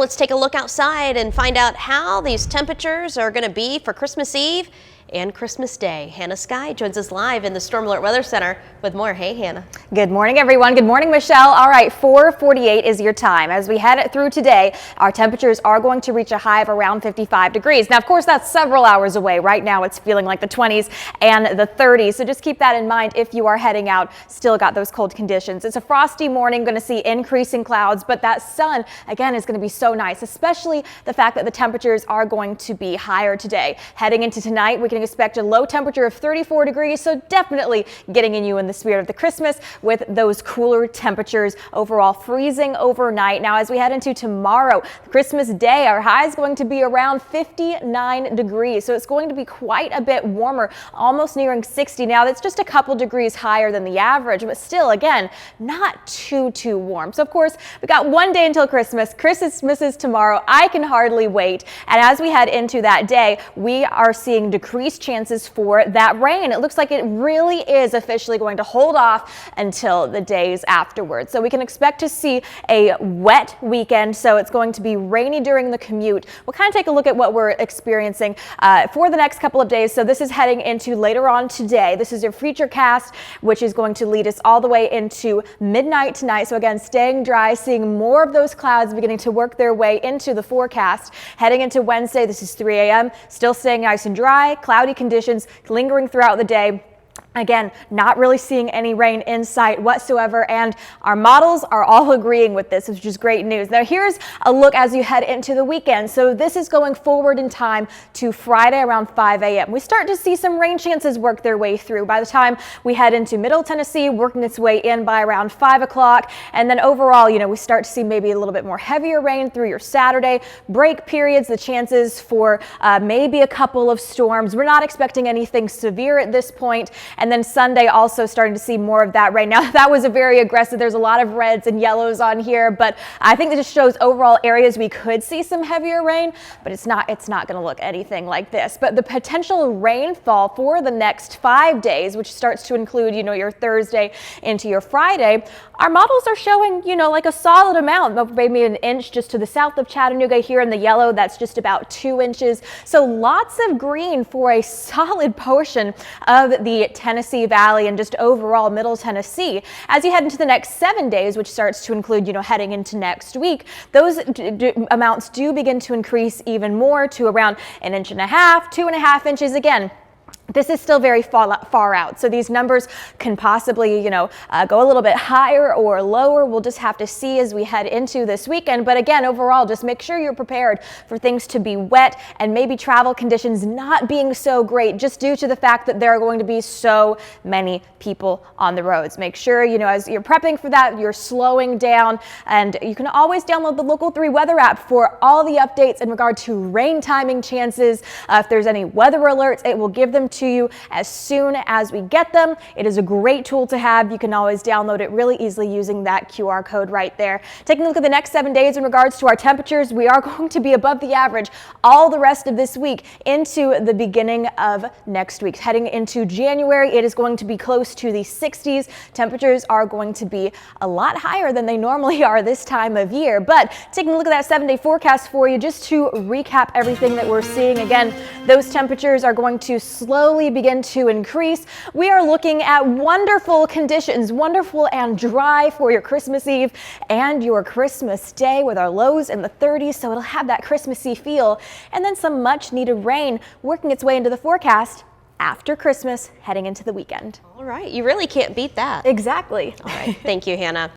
Let's take a look outside and find out how these temperatures are going to be for Christmas Eve and Christmas Day. Hannah Skye joins us live in the Storm Alert Weather Center with more. Hey, Hannah. Good morning, everyone. Good morning, Michelle. All right, 4:48 is your time. As we head through today, our temperatures are going to reach a high of around 55 degrees. Now, of course, that's several hours away. Right now, it's feeling like the 20s and the 30s. So just keep that in mind if you are heading out. Still got those cold conditions. It's a frosty morning, going to see increasing clouds, but that sun, again, is going to be so nice, especially the fact that the temperatures are going to be higher today. Heading into tonight, we can expect a low temperature of 34 degrees, so definitely getting you in the spirit of the Christmas with those cooler temperatures. Overall, freezing overnight. Now, as we head into tomorrow, Christmas Day, our high is going to be around 59 degrees, so it's going to be quite a bit warmer, almost nearing 60. Now, that's just a couple degrees higher than the average, but still, again, not too warm. So, of course, we got one day until Christmas. Christmas is tomorrow. I can hardly wait. And as we head into that day, we are seeing decreased chances for that rain. It looks like it really is officially going to hold off until the days afterwards. So we can expect to see a wet weekend. So it's going to be rainy during the commute. We'll kind of take a look at what we're experiencing for the next couple of days. So this is heading into later on today. This is your futurecast, which is going to lead us all the way into midnight tonight. So again, staying dry, seeing more of those clouds beginning to work their way into the forecast. Heading into Wednesday, this is 3 a.m. Still staying nice and dry, cloudy conditions lingering throughout the day. Again, not really seeing any rain in sight whatsoever, and our models are all agreeing with this, which is great news. Now, here's a look as you head into the weekend. So this is going forward in time to Friday around 5 a.m. We start to see some rain chances work their way through by the time we head into Middle Tennessee, working its way in by around 5 o'clock. And then overall, we start to see maybe a little bit more heavier rain through your Saturday. Break periods, the chances for maybe a couple of storms. We're not expecting anything severe at this point. And then Sunday also starting to see more of that rain. Now, that was a very aggressive. There's a lot of reds and yellows on here, but I think that just shows overall areas we could see some heavier rain, but it's not going to look anything like this. But the potential rainfall for the next 5 days, which starts to include, your Thursday into your Friday, our models are showing, like a solid amount, maybe an inch just to the south of Chattanooga. Here in the yellow, that's just about 2 inches. So lots of green for a solid portion of the Tennessee Valley and just overall Middle Tennessee. As you head into the next 7 days, which starts to include, heading into next week, those amounts do begin to increase even more to around 1.5 inches, 2.5 inches again. This is still very far out, so these numbers can possibly, go a little bit higher or lower. We'll just have to see as we head into this weekend. But again, overall, just make sure you're prepared for things to be wet and maybe travel conditions not being so great, just due to the fact that there are going to be so many people on the roads. Make sure, as you're prepping for that, you're slowing down, and you can always download the Local 3 weather app for all the updates in regard to rain timing chances. If there's any weather alerts, it will give them to you as soon as we get them. It is a great tool to have. You can always download it really easily using that QR code right there. Taking a look at the next 7 days in regards to our temperatures, we are going to be above the average all the rest of this week into the beginning of next week. Heading into January, it is going to be close to the 60s. Temperatures are going to be a lot higher than they normally are this time of year. But taking a look at that 7-day forecast for you, just to recap everything that we're seeing again, those temperatures are going to slowly begin to increase. We are looking at wonderful conditions, wonderful and dry for your Christmas Eve and your Christmas Day, with our lows in the 30s, so it'll have that Christmassy feel. And then some much needed rain working its way into the forecast after Christmas, heading into the weekend. All right, you really can't beat that. Exactly. All right, thank you, Hannah.